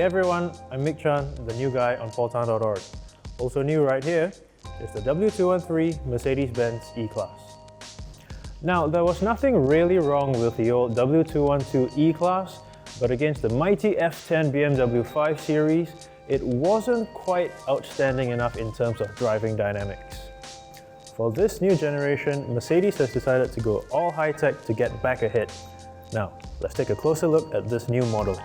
everyone, I'm Mick Chan, the new guy on paultan.org. Also new right here is the W213 Mercedes-Benz E-Class. Now, there was nothing really wrong with the old W212 E-Class, but against the mighty F10 BMW 5 Series, it wasn't quite outstanding enough in terms of driving dynamics. For this new generation, Mercedes has decided to go all high-tech to get back ahead. Now, let's take a closer look at this new model.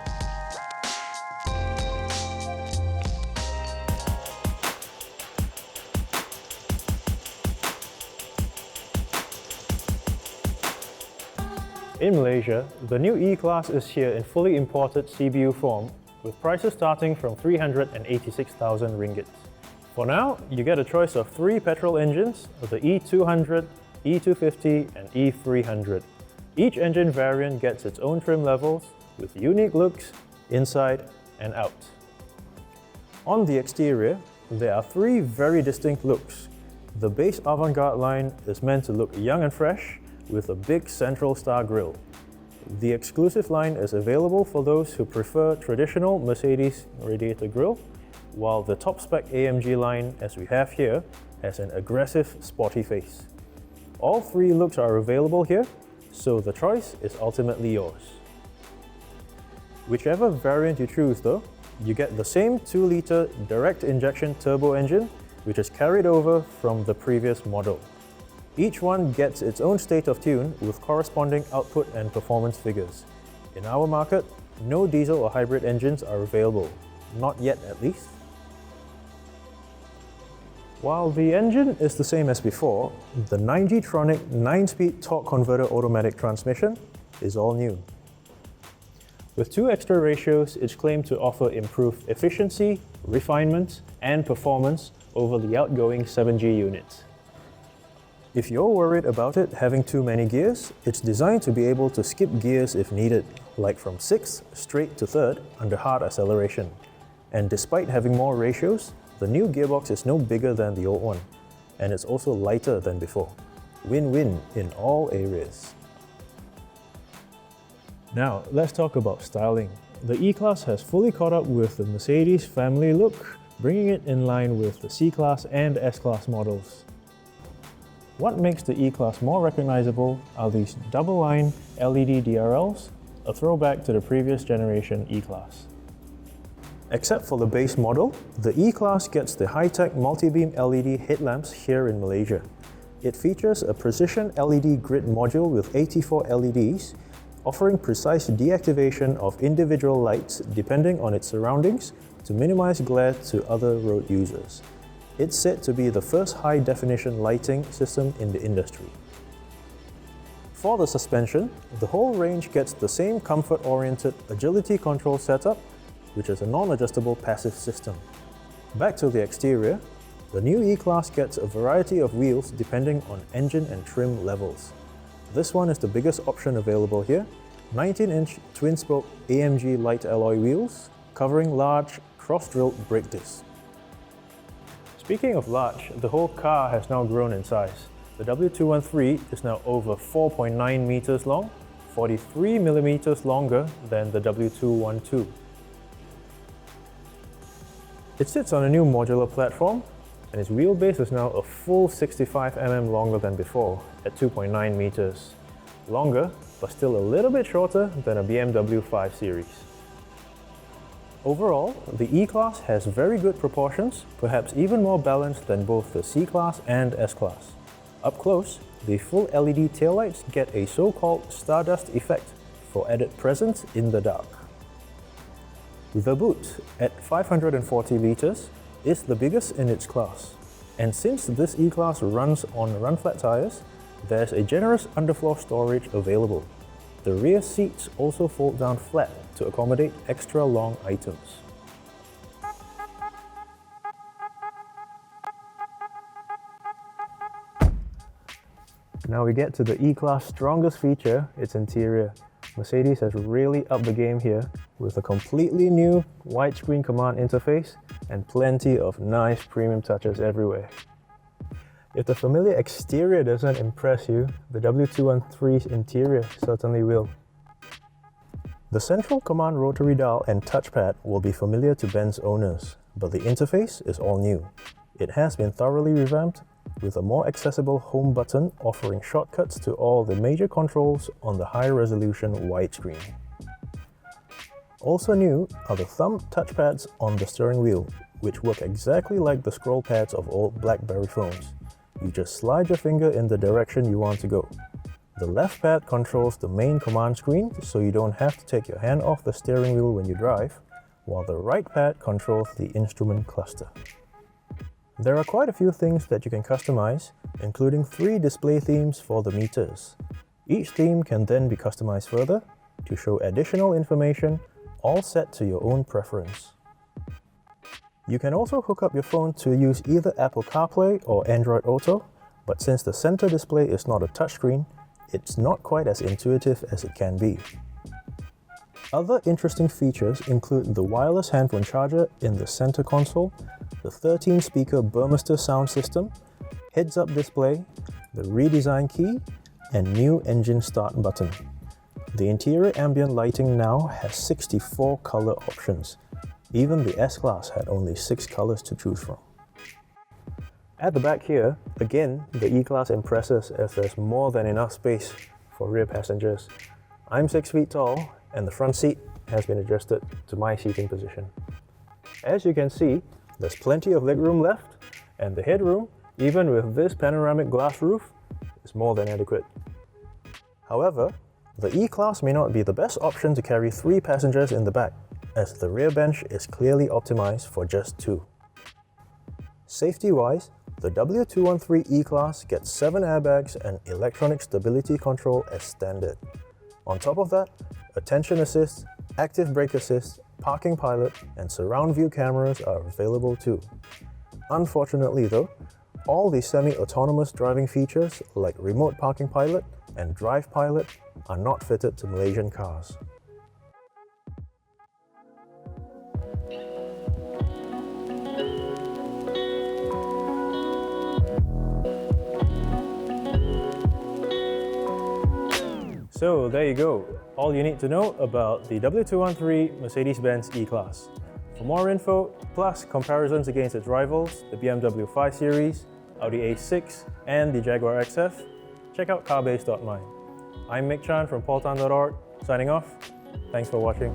In Malaysia, the new E-Class is here in fully imported CBU form, with prices starting from 386,000 ringgit. For now, you get a choice of 3 petrol engines, the E200, E250 and E300. Each engine variant gets its own trim levels, with unique looks inside and out. On the exterior, there are 3 very distinct looks. The base avant-garde line is meant to look young and fresh, with a big central star grille. The exclusive line is available for those who prefer traditional Mercedes radiator grille, while the top-spec AMG line, as we have here, has an aggressive, sporty face. All 3 looks are available here, so the choice is ultimately yours. Whichever variant you choose though, you get the same 2-litre direct injection turbo engine, which is carried over from the previous model. Each one gets its own state of tune with corresponding output and performance figures. In our market, no diesel or hybrid engines are available, not yet at least. While the engine is the same as before, the 9G-tronic 9-speed torque converter automatic transmission is all new. With 2 extra ratios, it's claimed to offer improved efficiency, refinement, and performance over the outgoing 7G units. If you're worried about it having too many gears, it's designed to be able to skip gears if needed, like from 6th straight to 3rd under hard acceleration. And despite having more ratios, the new gearbox is no bigger than the old one, and it's also lighter than before. Win-win in all areas. Now, let's talk about styling. The E-Class has fully caught up with the Mercedes family look, bringing it in line with the C-Class and S-Class models. What makes the E-Class more recognizable are these double-line LED DRLs, a throwback to the previous generation E-Class. Except for the base model, the E-Class gets the high-tech multi-beam LED headlamps here in Malaysia. It features a precision LED grid module with 84 LEDs, offering precise deactivation of individual lights depending on its surroundings to minimize glare to other road users. It's said to be the first high-definition lighting system in the industry. For the suspension, the whole range gets the same comfort-oriented agility control setup, which is a non-adjustable passive system. Back to the exterior, the new E-Class gets a variety of wheels depending on engine and trim levels. This one is the biggest option available here, 19-inch twin-spoke AMG light alloy wheels, covering large cross-drilled brake discs. Speaking of large, the whole car has now grown in size. The W213 is now over 4.9 meters long, 43 millimeters longer than the W212. It sits on a new modular platform, and its wheelbase is now a full 65 mm longer than before, at 2.9 meters. Longer, but still a little bit shorter than a BMW 5 Series. Overall, the E-Class has very good proportions, perhaps even more balanced than both the C-Class and S-Class. Up close, the full LED taillights get a so-called stardust effect for added presence in the dark. The boot, at 540 liters, is the biggest in its class. And since this E-Class runs on run-flat tires, there's a generous underfloor storage available. The rear seats also fold down flat to accommodate extra long items. Now we get to the E-Class' strongest feature, its interior. Mercedes has really upped the game here with a completely new widescreen command interface and plenty of nice premium touches everywhere. If the familiar exterior doesn't impress you, the W213's interior certainly will. The central command rotary dial and touchpad will be familiar to Benz owners, but the interface is all new. It has been thoroughly revamped, with a more accessible home button offering shortcuts to all the major controls on the high-resolution widescreen. Also new are the thumb touchpads on the steering wheel, which work exactly like the scroll pads of old BlackBerry phones. You just slide your finger in the direction you want to go. The left pad controls the main command screen, so you don't have to take your hand off the steering wheel when you drive, while the right pad controls the instrument cluster. There are quite a few things that you can customize, including 3 display themes for the meters. Each theme can then be customized further to show additional information, all set to your own preference. You can also hook up your phone to use either Apple CarPlay or Android Auto, but since the center display is not a touchscreen, it's not quite as intuitive as it can be. Other interesting features include the wireless handphone charger in the center console, the 13-speaker Burmester sound system, heads-up display, the redesigned key, and new engine start button. The interior ambient lighting now has 64 color options. Even the S-Class had only 6 colors to choose from. At the back here, again, the E-Class impresses as there's more than enough space for rear passengers. I'm 6 feet tall, and the front seat has been adjusted to my seating position. As you can see, there's plenty of legroom left, and the headroom, even with this panoramic glass roof, is more than adequate. However, the E-Class may not be the best option to carry 3 passengers in the back, as the rear bench is clearly optimized for just 2. Safety-wise, the W213 E-Class gets 7 airbags and electronic stability control as standard. On top of that, attention assist, active brake assist, parking pilot, and surround view cameras are available too. Unfortunately though, all the semi-autonomous driving features like remote parking pilot and drive pilot are not fitted to Malaysian cars. So there you go, all you need to know about the W213 Mercedes-Benz E-Class. For more info, plus comparisons against its rivals, the BMW 5 Series, Audi A6, and the Jaguar XF, check out carbase.my. I'm Mick Chan from paultan.org, signing off. Thanks for watching.